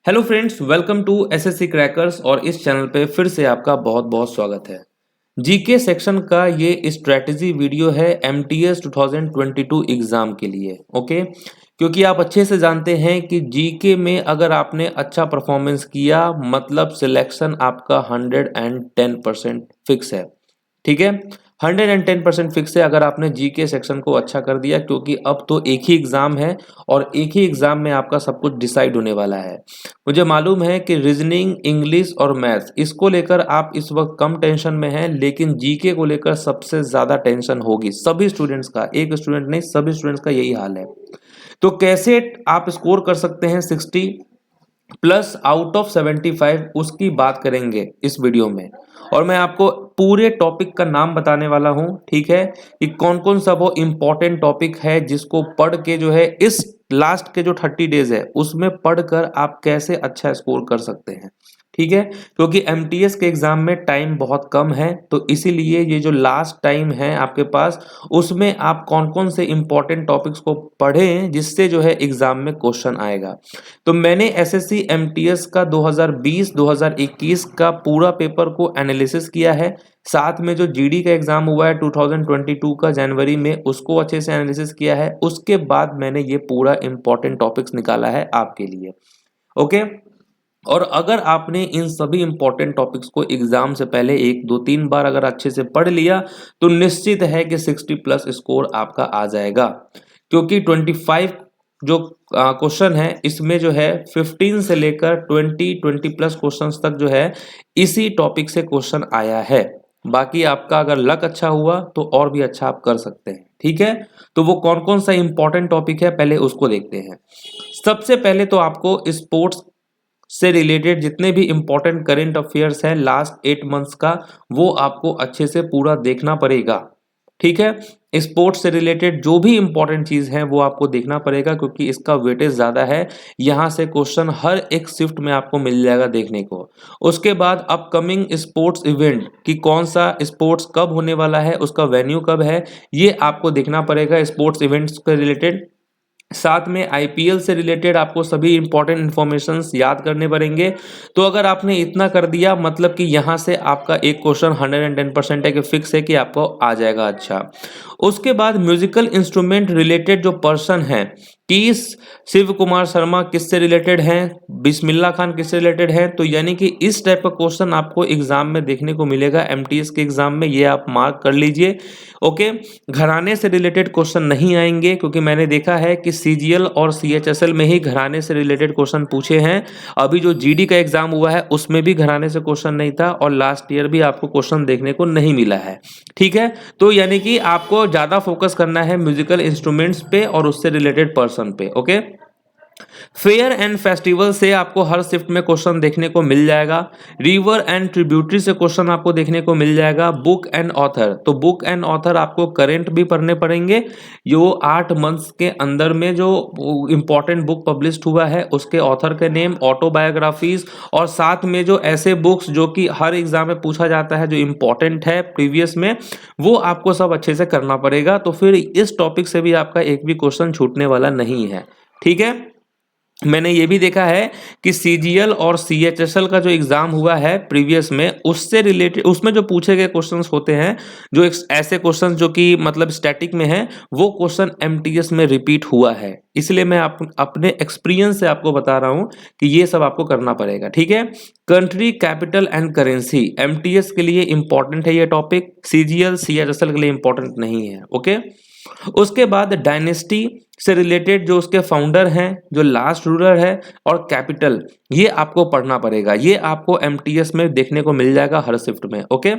Hello friends, welcome to SSC crackers. और इस channel पे फिर से आपका बहुत बहुत स्वागत है। जीके सेक्शन का ये स्ट्रेटजी वीडियो है एमटीएस 2022 एग्जाम के लिए। ओके, क्योंकि आप अच्छे से जानते हैं कि जीके में अगर आपने अच्छा परफॉर्मेंस किया मतलब सिलेक्शन आपका 110% फिक्स है। ठीक है, 110% फिक्स है अगर आपने जीके सेक्शन को अच्छा कर दिया, क्योंकि अब तो एक ही एग्जाम है और एक ही एग्जाम में आपका सब कुछ डिसाइड होने वाला है। मुझे मालूम है कि रीजनिंग, इंग्लिश और मैथ्स इसको लेकर आप इस वक्त कम टेंशन में हैं, लेकिन जीके को लेकर सबसे ज्यादा टेंशन होगी सभी स्टूडेंट्स का। एक स्टूडेंट नहीं, सभी स्टूडेंट्स का यही हाल है। तो कैसे आप स्कोर कर सकते हैं 60 प्लस आउट ऑफ 75, उसकी बात करेंगे इस वीडियो में। और मैं आपको पूरे टॉपिक का नाम बताने वाला हूं, ठीक है, कि कौन कौन सा वो इंपॉर्टेंट टॉपिक है जिसको पढ़ के जो है इस लास्ट के जो 30 डेज है उसमें पढ़कर आप कैसे अच्छा स्कोर कर सकते हैं। ठीक है, क्योंकि एमटीएस के एग्जाम में टाइम बहुत कम है, तो इसीलिए ये जो लास्ट टाइम है आपके पास, उसमें आप कौन कौन से इंपॉर्टेंट टॉपिक्स को पढ़ें जिससे जो है एग्जाम में क्वेश्चन आएगा। तो मैंने एसएससी एमटीएस का 2020-2021 का पूरा पेपर को एनालिसिस किया है, साथ में जो जीडी का एग्जाम हुआ है 2022 का जनवरी में, उसको अच्छे से एनालिसिस किया है। उसके बाद मैंने ये पूरा इंपॉर्टेंट टॉपिक्स निकाला है आपके लिए। ओके, और अगर आपने इन सभी इंपॉर्टेंट टॉपिक्स को एग्जाम से पहले 1 2 3 बार अगर अच्छे से पढ़ लिया तो निश्चित है कि 60 प्लस स्कोर आपका आ जाएगा। क्योंकि 25 जो क्वेश्चन है इसमें जो है 15 से लेकर 20 प्लस क्वेश्चंस तक जो है इसी टॉपिक से क्वेश्चन आया है। बाकी आपका अगर लक अच्छा हुआ तो और भी अच्छा आप कर सकते हैं। ठीक है, तो वो कौन कौन सा इंपॉर्टेंट टॉपिक है पहले उसको देखते हैं। सबसे पहले तो आपको स्पोर्ट्स से रिलेटेड जितने भी इंपॉर्टेंट करंट अफेयर्स है लास्ट 8 मंथ्स का, वो आपको अच्छे से पूरा देखना पड़ेगा। ठीक है, स्पोर्ट्स से रिलेटेड जो भी इंपॉर्टेंट चीज है वो आपको देखना पड़ेगा, क्योंकि इसका वेटेज ज्यादा है। यहां से क्वेश्चन हर एक शिफ्ट में आपको मिल जाएगा देखने को। उसके बाद अपकमिंग स्पोर्ट्स इवेंट कि कौन सा स्पोर्ट्स कब होने वाला है, उसका वेन्यू कब है, ये आपको देखना पड़ेगा स्पोर्ट्स इवेंट्स के रिलेटेड। साथ में आईपीएल से रिलेटेड आपको सभी इंपॉर्टेंट इंफॉर्मेशंस याद करने पड़ेंगे। तो अगर आपने इतना कर दिया मतलब कि यहां से आपका एक क्वेश्चन 110% है कि फिक्स है कि आपको आ जाएगा अच्छा। उसके बाद म्यूजिकल इंस्ट्रूमेंट रिलेटेड जो पर्सन है कि शिव कुमार शर्मा किससे रिलेटेड हैं, बिस्मिल्लाह खान किससे रिलेटेड हैं, तो यानी कि इस टाइप का क्वेश्चन आपको एग्जाम में देखने को मिलेगा एमटीएस के एग्जाम में, ये आप मार्क कर लीजिए। ओके, घराने से रिलेटेड क्वेश्चन नहीं आएंगे, क्योंकि मैंने देखा है कि सीजीएल और सीएचएसएल में ही घराने से रिलेटेड क्वेश्चन पूछे हैं। अभी जो जीडी का एग्जाम हुआ है उसमें भी घराने से क्वेश्चन नहीं था, और लास्ट ईयर भी आपको क्वेश्चन देखने को नहीं मिला है। ठीक है, तो यानी कि आपको ज्यादा फोकस करना है म्यूजिकल इंस्ट्रूमेंट्स पे और उससे रिलेटेड पर्सन पे। ओके, फेयर एंड फेस्टिवल से आपको हर शिफ्ट में क्वेश्चन देखने को मिल जाएगा। रिवर एंड ट्रिब्यूटरी से क्वेश्चन आपको देखने को मिल जाएगा। बुक एंड ऑथर, तो बुक एंड ऑथर आपको करंट भी पढ़ने पड़ेंगे। जो 8 मंथ्स के अंदर में जो इंपॉर्टेंट बुक पब्लिश्ड हुआ है उसके ऑथर के नेम, ऑटोबायोग्राफीज, और साथ में जो ऐसे बुक्स जो कि हर एग्जाम में पूछा जाता है जो इंपॉर्टेंट है प्रीवियस में, वो आपको सब अच्छे से करना पड़ेगा। तो फिर इस टॉपिक से भी आपका एक भी क्वेश्चन छूटने वाला नहीं है। ठीक है, मैंने ये भी देखा है कि सीजीएल और सीएचएसएल का जो एग्जाम हुआ है प्रीवियस में, उससे रिलेटेड उसमें जो पूछे गए क्वेश्चंस होते हैं, जो ऐसे क्वेश्चंस जो कि मतलब स्टैटिक में है, वो क्वेश्चन एमटीएस में रिपीट हुआ है। इसलिए मैं अपने एक्सपीरियंस से आपको बता रहा हूं कि ये सब आपको करना पड़ेगा। ठीक है, country, capital and currency MTS के लिए इंपॉर्टेंट है ये टॉपिक, सीजीएल सीएचएसएल के लिए इंपॉर्टेंट नहीं है। ओके, उसके बाद डायनेस्टी से रिलेटेड जो उसके फाउंडर हैं, जो लास्ट रूलर है, और कैपिटल, ये आपको पढ़ना पड़ेगा। ये आपको एमटीएस में देखने को मिल जाएगा हर शिफ्ट में। ओके,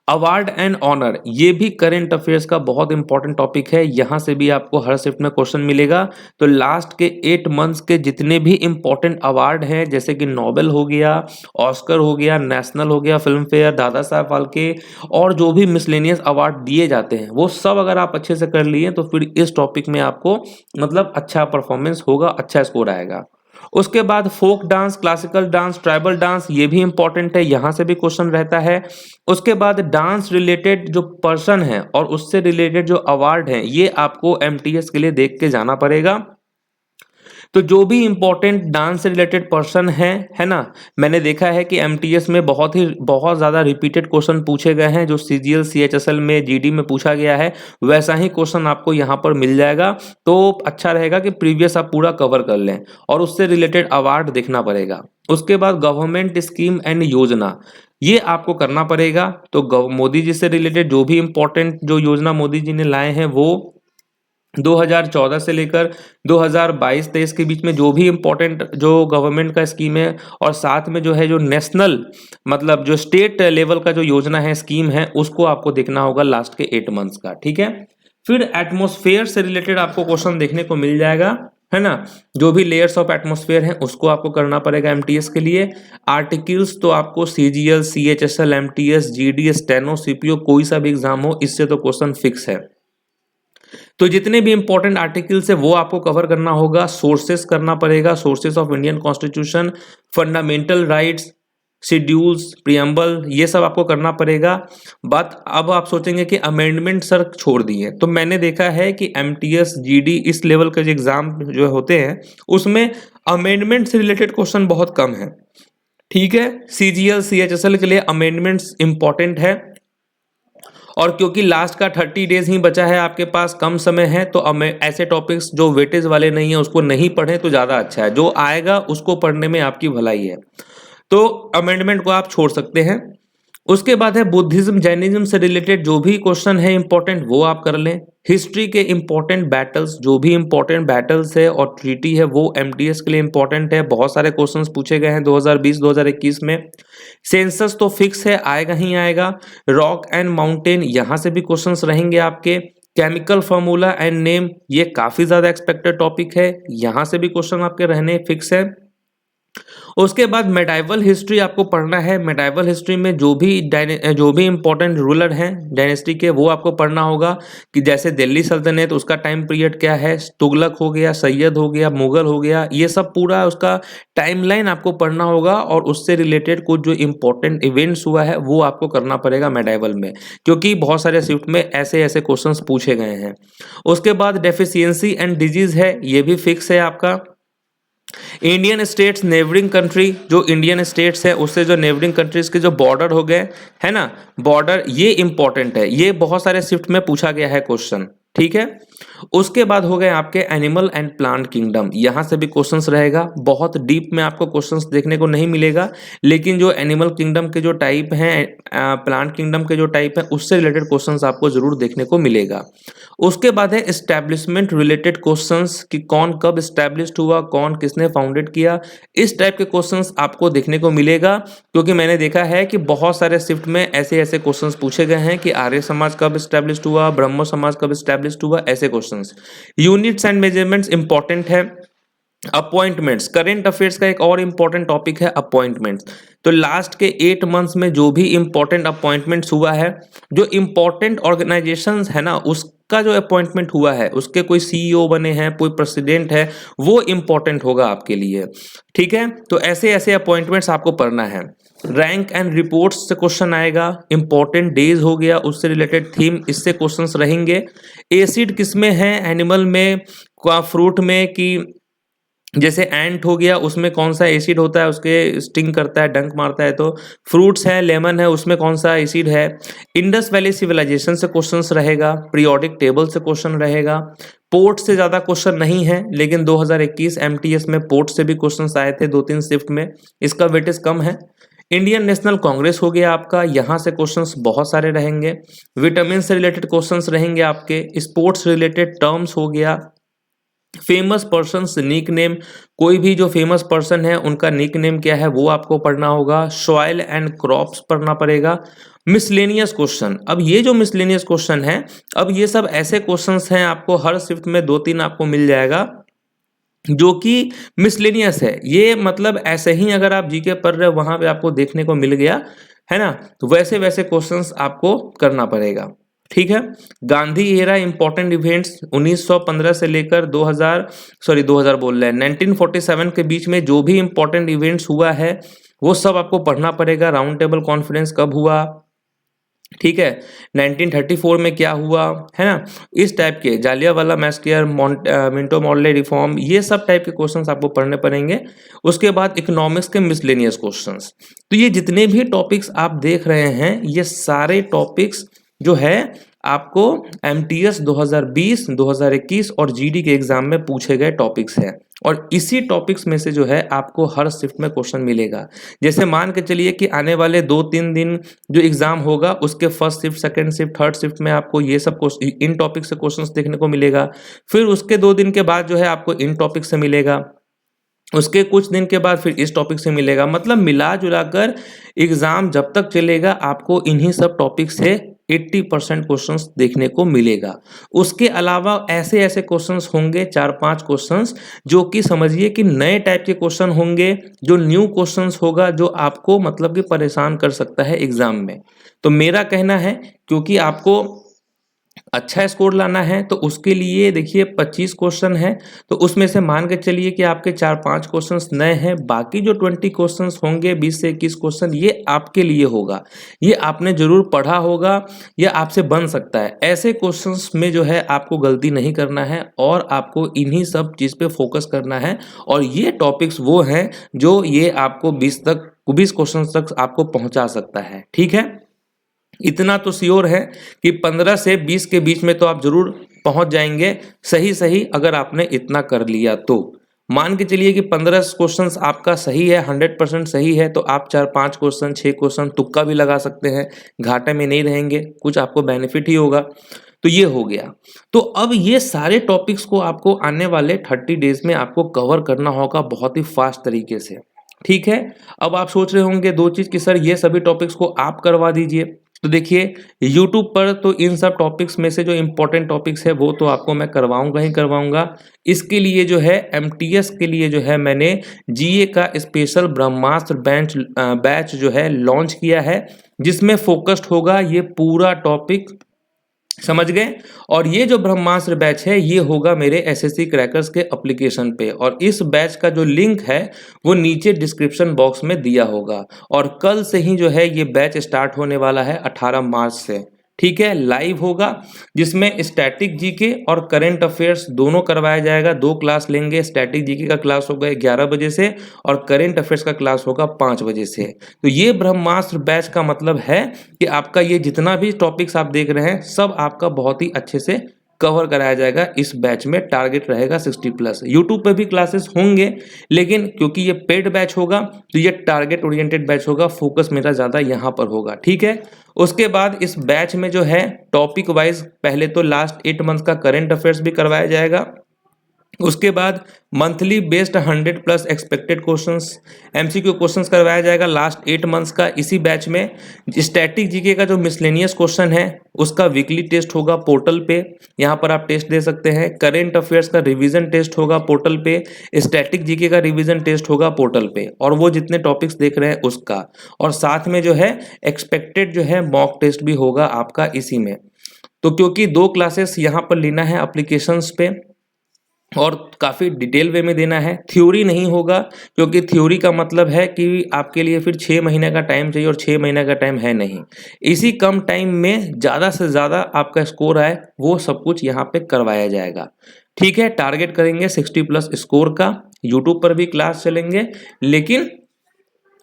अवार्ड एंड ऑनर, ये भी करंट अफेयर्स का बहुत इंपॉर्टेंट टॉपिक है, यहां से भी आपको हर शिफ्ट में क्वेश्चन मिलेगा। तो लास्ट के 8 मंथ्स के जितने भी इंपॉर्टेंट अवार्ड हैं, जैसे कि नोबेल हो गया, ऑस्कर हो गया, नेशनल हो गया, फिल्म फेयर, दादा साहब फाल्के, और जो भी मिसलेनियस अवार्ड दिए जाते हैं वो सब अगर आप अच्छे से कर लिए तो फिर इस टॉपिक में आपको मतलब अच्छा परफॉर्मेंस होगा, अच्छा स्कोर आएगा। उसके बाद folk dance, classical dance, tribal dance, ये भी इंपॉर्टेंट है, यहां से भी क्वेश्चन रहता है। उसके बाद डांस रिलेटेड जो पर्सन है और उससे रिलेटेड जो अवार्ड है, ये आपको एमटीएस के लिए देख के जाना पड़ेगा। तो जो भी इंपॉर्टेंट डांस से रिलेटेड पर्सन है ना, मैंने देखा है कि एमटीएस में बहुत ज़्यादा रिपीटेड क्वेश्चन पूछे गए हैं, जो सीजीएल सीएचएसएल में जीडी में पूछा गया है वैसा ही क्वेश्चन आपको यहाँ पर मिल जाएगा। तो अच्छा रहेगा कि प्रीवियस आप पूरा कवर कर लें और उससे रिलेटेड अवार्ड देखना पड़ेगा। उसके बाद गवर्नमेंट स्कीम एंड योजना, ये आपको करना पड़ेगा। तो मोदी जी से रिलेटेड जो भी इंपॉर्टेंट जो योजना मोदी जी ने लाए हैं वो 2014 से लेकर 2022-23 के बीच में जो भी इम्पोर्टेंट जो गवर्नमेंट का स्कीम है, और साथ में जो है जो नेशनल मतलब जो स्टेट लेवल का जो योजना है स्कीम है, उसको आपको देखना होगा लास्ट के 8 मंथ्स का। ठीक है, फिर एटमॉस्फेयर से रिलेटेड आपको क्वेश्चन देखने को मिल जाएगा, है ना। जो भी लेयर्स ऑफ एटमॉस्फेयर हैं उसको आपको करना पड़ेगा एमटीएस के लिए। आर्टिकल्स तो आपको CGL CHSL MTS GD steno CPO कोई सा भी एग्जाम हो, इससे तो क्वेश्चन फिक्स है। तो जितने भी इंपॉर्टेंट आर्टिकल्स है वो आपको कवर करना होगा। सोर्सेस करना पड़ेगा, sources of Indian constitution, fundamental rights, schedules, preamble, ये सब आपको करना पड़ेगा। बात अब आप सोचेंगे कि अमेंडमेंट सर छोड़ दिए, तो मैंने देखा है कि एमटीएस जीडी इस लेवल के जो एग्जाम जो होते हैं उसमें अमेंडमेंट से रिलेटेड क्वेश्चन बहुत कम है। ठीक है, सीजीएल सीएचएसएल के लिए अमेंडमेंट्स इंपॉर्टेंट है, और क्योंकि लास्ट का 30 डेज ही बचा है आपके पास, कम समय है, तो ऐसे टॉपिक्स जो वेटेज वाले नहीं है उसको नहीं पढ़ें तो ज़्यादा अच्छा है। जो आएगा उसको पढ़ने में आपकी भलाई है, तो अमेंडमेंट को आप छोड़ सकते हैं। उसके बाद है बुद्धिज्म जैनिज्म से रिलेटेड जो भी क्वेश्चन है इंपॉर्टेंट वो आप कर लें। हिस्ट्री के इंपॉर्टेंट बैटल्स, जो भी इंपॉर्टेंट बैटल्स है और ट्रीटी है वो एमटीएस के लिए इंपॉर्टेंट है। बहुत सारे क्वेश्चंस पूछे गए हैं 2020-2021 में। सेंसस तो फिक्स है, आएगा ही आएगा। रॉक एंड माउंटेन, यहाँ से भी क्वेश्चंस रहेंगे आपके। केमिकल फार्मूला एंड नेम, ये काफी ज्यादा एक्सपेक्टेड टॉपिक है, यहाँ से भी क्वेश्चन आपके रहने फिक्स है। उसके बाद मेडाइवल हिस्ट्री आपको पढ़ना है। मेडाइवल हिस्ट्री में जो भी इंपॉर्टेंट रूलर हैं डायनेस्टी के वो आपको पढ़ना होगा, कि जैसे दिल्ली सल्तनत उसका टाइम पीरियड क्या है, तुगलक हो गया, सैयद हो गया, मुगल हो गया, ये सब पूरा उसका टाइमलाइन आपको पढ़ना होगा, और उससे रिलेटेड कुछ जो इंपॉर्टेंट इवेंट्स हुआ है वो आपको करना पड़ेगा मेडाइवल में, क्योंकि बहुत सारे शिफ्ट में ऐसे ऐसे क्वेश्चन पूछे गए हैं। उसके बाद डेफिशिएंसी एंड डिजीज है, ये भी फिक्स है आपका। इंडियन स्टेट्स नेबरिंग कंट्री, जो इंडियन स्टेट्स है उससे जो नेबरिंग कंट्रीज के जो बॉर्डर हो गए है ना, बॉर्डर, ये इंपॉर्टेंट है, ये बहुत सारे शिफ्ट में पूछा गया है क्वेश्चन। ठीक है, उसके बाद हो गए आपके एनिमल एंड प्लांट किंगडम, यहां से भी क्वेश्चंस रहेगा। बहुत डीप में आपको क्वेश्चंस देखने को नहीं मिलेगा, लेकिन जो एनिमल किंगडम के जो टाइप हैं, प्लांट किंगडम के जो टाइप है, उससे रिलेटेड क्वेश्चंस आपको जरूर देखने को मिलेगा। उसके बाद है एस्टैब्लिशमेंट रिलेटेड क्वेश्चंस, कि कौन कब एस्टैब्लिश्ड हुआ, कौन किसने फाउंडेड किया, इस टाइप के क्वेश्चंस आपको देखने को मिलेगा। क्योंकि मैंने देखा है कि बहुत सारे शिफ्ट में ऐसे ऐसे क्वेश्चंस पूछे गए हैं कि आर्य समाज कब एस्टैब्लिश्ड हुआ, ब्रह्मो समाज कब एस्टैब्लिश्ड हुआ, ऐसे questions. Units and measurements important है। अपॉइंटमेंट्स, करंट अफेयर्स का एक और इंपॉर्टेंट टॉपिक है अपॉइंटमेंट्स। तो लास्ट के 8 मंथ्स में जो भी इंपॉर्टेंट अपॉइंटमेंट्स हुआ है, जो इंपॉर्टेंट ऑर्गेनाइजेशंस है ना, उसका जो अपॉइंटमेंट हुआ है, उसके कोई सीईओ बने हैं, कोई प्रेसिडेंट है, वो इंपॉर्टेंट होगा आपके लिए। ठीक है, तो ऐसे ऐसे अपॉइंटमेंट्स आपको पढ़ना है। रैंक एंड रिपोर्ट्स से क्वेश्चन आएगा। इंपॉर्टेंट डेज हो गया, उससे रिलेटेड थीम, इससे क्वेश्चंस रहेंगे। एसिड किसमें है, एनिमल में, फ्रूट में, कि जैसे एंट हो गया उसमें कौन सा एसिड होता है, उसके स्टिंग करता है, डंक मारता है। तो फ्रूट्स है, लेमन है, उसमें कौन सा एसिड है। इंडस वैली सिविलाइजेशन से क्वेश्चंस रहेगा। पीरियोडिक टेबल से क्वेश्चन रहेगा। पोर्ट से ज्यादा क्वेश्चन नहीं है, लेकिन 2021 एमटीएस में पोर्ट से भी क्वेश्चंस आए थे 2-3 शिफ्ट में, इसका वेटेज कम है। इंडियन नेशनल कांग्रेस हो गया आपका, यहाँ से क्वेश्चंस बहुत सारे रहेंगे। विटामिन से रिलेटेड क्वेश्चंस रहेंगे आपके। स्पोर्ट्स रिलेटेड टर्म्स हो गया। फेमस पर्सन्स निक नेम, कोई भी जो फेमस पर्सन है उनका निक नेम क्या है वो आपको पढ़ना होगा। सॉइल एंड क्रॉप्स पढ़ना पड़ेगा। मिसलेनियस क्वेश्चन, अब ये जो मिसलेनियस क्वेश्चन है, अब ये सब ऐसे क्वेश्चंस हैं, आपको हर शिफ्ट में 2-3 आपको मिल जाएगा जो कि मिसलेनियस है। ये मतलब ऐसे ही अगर आप जीके पढ़ रहे हो वहां पे आपको देखने को मिल गया है ना, तो वैसे वैसे क्वेश्चंस आपको करना पड़ेगा। ठीक है, गांधी एरा इंपॉर्टेंट इवेंट्स 1915 से लेकर 2000 बोल रहे हैं 1947 के बीच में जो भी इंपॉर्टेंट इवेंट्स हुआ है वो सब आपको पढ़ना पड़ेगा। राउंड टेबल कॉन्फ्रेंस कब हुआ, ठीक है। 1934 में क्या हुआ, है ना, इस टाइप के Jallianwala massacre, Minto Morley reform, ये सब टाइप के क्वेश्चंस आपको पढ़ने पड़ेंगे। उसके बाद इकोनॉमिक्स के मिसलेनियस क्वेश्चंस। तो ये जितने भी टॉपिक्स आप देख रहे हैं, ये सारे टॉपिक्स जो है आपको एमटीएस 2020, 2021 और जीडी के एग्जाम में पूछे गए टॉपिक्स हैं, और इसी टॉपिक्स में से जो है आपको हर शिफ्ट में क्वेश्चन मिलेगा। जैसे मान के चलिए कि आने वाले 2-3 दिन जो एग्जाम होगा, उसके first shift, second shift, third shift में आपको ये सब इन टॉपिक से क्वेश्चंस देखने को मिलेगा। फिर उसके 2 दिन के बाद जो है आपको इन टॉपिक से मिलेगा, उसके कुछ दिन के बाद फिर इस टॉपिक से मिलेगा। मतलब मिला जुलाकर एग्जाम जब तक चलेगा आपको इन्हीं सब टॉपिक से 80% क्वेश्चंस देखने को मिलेगा। उसके अलावा ऐसे ऐसे क्वेश्चंस होंगे, 4-5 क्वेश्चंस, जो कि समझिए कि नए टाइप के क्वेश्चन होंगे, जो न्यू क्वेश्चंस होगा, जो आपको मतलब कि परेशान कर सकता है एग्जाम में। तो मेरा कहना है, क्योंकि आपको अच्छा स्कोर लाना है, तो उसके लिए देखिए 25 क्वेश्चन है, तो उसमें से मान के चलिए कि आपके 4-5 क्वेश्चंस नए हैं, बाकी जो 20 क्वेश्चंस होंगे, 20 से 21 क्वेश्चन, ये आपके लिए होगा, ये आपने जरूर पढ़ा होगा, ये आपसे बन सकता है। ऐसे क्वेश्चंस में जो है आपको गलती नहीं करना है, और आपको इन्हीं सब चीज़ पे फोकस करना है। और ये टॉपिक्स वो हैं जो ये आपको 20 क्वेश्चन तक आपको पहुंचा सकता है। ठीक है, इतना तो श्योर है कि 15 से 20 के बीच में तो आप जरूर पहुंच जाएंगे, सही सही अगर आपने इतना कर लिया तो। मान के चलिए कि 15 क्वेश्चंस आपका सही है, 100% सही है, तो आप 4-5 क्वेश्चन, 6 क्वेश्चन तुक्का भी लगा सकते हैं, घाटे में नहीं रहेंगे, कुछ आपको बेनिफिट ही होगा। तो ये हो गया। तो अब ये सारे टॉपिक्स को आपको आने वाले 30 डेज में आपको कवर करना होगा बहुत ही फास्ट तरीके से। ठीक है, अब आप सोच रहे होंगे दो चीज कि सर ये सभी टॉपिक्स को आप करवा दीजिए। तो देखिए, YouTube पर तो इन सब टॉपिक्स में से जो इम्पोर्टेंट टॉपिक्स है वो तो आपको मैं करवाऊंगा ही करवाऊंगा। इसके लिए जो है एमटीएस के लिए जो है मैंने जीए का स्पेशल ब्रह्मास्त्र बैच जो है लॉन्च किया है, जिसमें फोकस्ड होगा ये पूरा टॉपिक, समझ गए। और ये जो ब्रह्मास्त्र बैच है ये होगा मेरे एसएससी क्रैकर्स के एप्लीकेशन पे, और इस बैच का जो लिंक है वो नीचे डिस्क्रिप्शन बॉक्स में दिया होगा। और कल से ही जो है ये बैच स्टार्ट होने वाला है 18 मार्च से। ठीक है, लाइव होगा, जिसमें स्टैटिक जीके और करंट अफेयर्स दोनों करवाया जाएगा। 2 क्लास लेंगे, स्टैटिक जीके का क्लास होगा 11 बजे से, और करंट अफेयर्स का क्लास होगा 5 बजे से। तो ये ब्रह्मास्त्र बैच का मतलब है कि आपका ये जितना भी टॉपिक्स आप देख रहे हैं सब आपका बहुत ही अच्छे से कवर कराया जाएगा इस बैच में। टारगेट रहेगा 60+। यूट्यूब पे भी क्लासेस होंगे, लेकिन क्योंकि ये पेड बैच होगा तो ये टारगेट ओरिएंटेड बैच होगा, फोकस मेरा ज़्यादा यहाँ पर होगा। ठीक है, उसके बाद इस बैच में जो है टॉपिक वाइज पहले तो लास्ट 8 मंथ का करंट अफेयर्स भी करवाया जाएगा। उसके बाद monthly based 100+ expected questions, MCQ questions करवाया जाएगा लास्ट 8 मंथ्स का इसी बैच में। स्टैटिक जीके का जो मिसलेनियस क्वेश्चन है उसका वीकली टेस्ट होगा पोर्टल पे, यहाँ पर आप टेस्ट दे सकते हैं। करेंट अफेयर्स का रिवीजन टेस्ट होगा पोर्टल पे, स्टैटिक जीके का रिवीजन टेस्ट होगा पोर्टल पे, और वो जितने टॉपिक्स देख रहे हैं उसका, और साथ में जो है एक्सपेक्टेड जो है मॉक टेस्ट भी होगा आपका इसी में। तो क्योंकि 2 क्लासेस यहाँ पर लेना है एप्लीकेशंस पे, और काफ़ी डिटेल वे में देना है, थ्योरी नहीं होगा, क्योंकि थ्योरी का मतलब है कि आपके लिए फिर 6 महीने का टाइम चाहिए, और 6 महीने का टाइम है नहीं। इसी कम टाइम में ज़्यादा से ज़्यादा आपका स्कोर आए वो सब कुछ यहाँ पे करवाया जाएगा। ठीक है, टारगेट करेंगे 60+ स्कोर का। यूट्यूब पर भी क्लास चलेंगे, लेकिन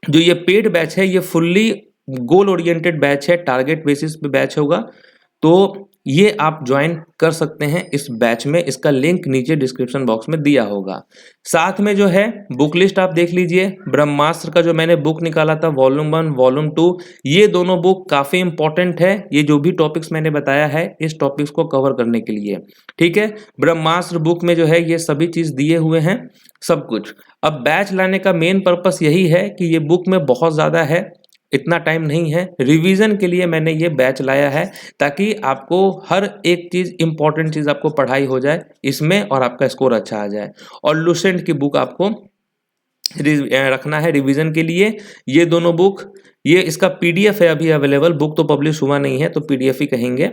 जो ये पेड बैच है ये फुल्ली गोल ओरिएंटेड बैच है, टारगेट बेसिस पे बैच होगा। तो ये आप ज्वाइन कर सकते हैं इस बैच में, इसका लिंक नीचे डिस्क्रिप्शन बॉक्स में दिया होगा। साथ में जो है बुक लिस्ट आप देख लीजिए, ब्रह्मास्त्र का जो मैंने बुक निकाला था वॉल्यूम 1 वॉल्यूम 2, ये दोनों बुक काफ़ी इंपॉर्टेंट है। ये जो भी टॉपिक्स मैंने बताया है इस टॉपिक्स को कवर करने के लिए। ठीक है, ब्रह्मास्त्र बुक में जो है ये सभी चीज़ दिए हुए हैं, सब कुछ। अब बैच लाने का मेन पर्पस यही है कि ये बुक में बहुत ज़्यादा है, इतना टाइम नहीं है, रिवीजन के लिए मैंने ये बैच लाया है, ताकि आपको हर एक चीज़ इंपॉर्टेंट चीज़ आपको पढ़ाई हो जाए इसमें, और आपका स्कोर अच्छा आ जाए। और लुसेंट की बुक आपको रखना है रिवीजन के लिए। ये दोनों बुक, ये इसका पीडीएफ है अभी अवेलेबल, बुक तो पब्लिश हुआ नहीं है तो पीडीएफ ही कहेंगे।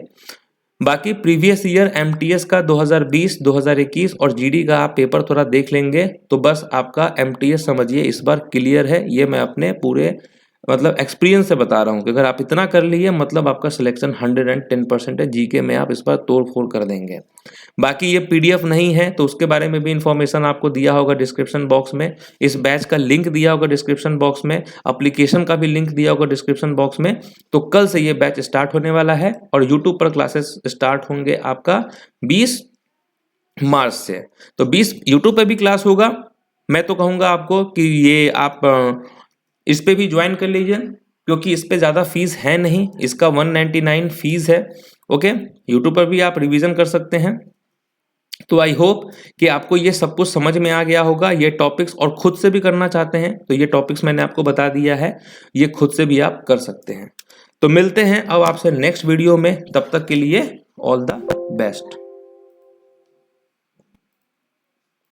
बाकी प्रीवियस ईयर एमटीएस का 2020, 2021 और जीडी का आप पेपर थोड़ा देख लेंगे तो बस आपका एमटीएस समझिए इस बार क्लियर है। ये मैं अपने पूरे मतलब एक्सपीरियंस से बता रहा हूँ कि अगर आप इतना कर लिए मतलब आपका सिलेक्शन 110% है। जीके में आप इस बार तोड़ फोड़ कर देंगे। बाकी ये पीडीएफ नहीं है तो उसके बारे में भी इंफॉर्मेशन आपको दिया होगा डिस्क्रिप्शन बॉक्स में। इस बैच का लिंक दिया होगा डिस्क्रिप्शन बॉक्स में, एप्लीकेशन का भी लिंक दिया होगा डिस्क्रिप्शन बॉक्स में। तो कल से ये बैच स्टार्ट होने वाला है और यूट्यूब पर क्लासेस स्टार्ट होंगे आपका 20 मार्च से। तो 20 यूट्यूब पे भी क्लास होगा। मैं तो कहूँगा आपको कि ये आप इस पे भी ज्वाइन कर लीजिए, क्योंकि इस पे ज़्यादा फीस है नहीं, इसका 199 फीस है। ओके, यूट्यूब पर भी आप रिवीजन कर सकते हैं। तो आई होप कि आपको ये सब कुछ समझ में आ गया होगा। ये टॉपिक्स और खुद से भी करना चाहते हैं तो ये टॉपिक्स मैंने आपको बता दिया है, ये खुद से भी आप कर सकते हैं। तो मिलते हैं अब आपसे नेक्स्ट वीडियो में, तब तक के लिए ऑल द बेस्ट।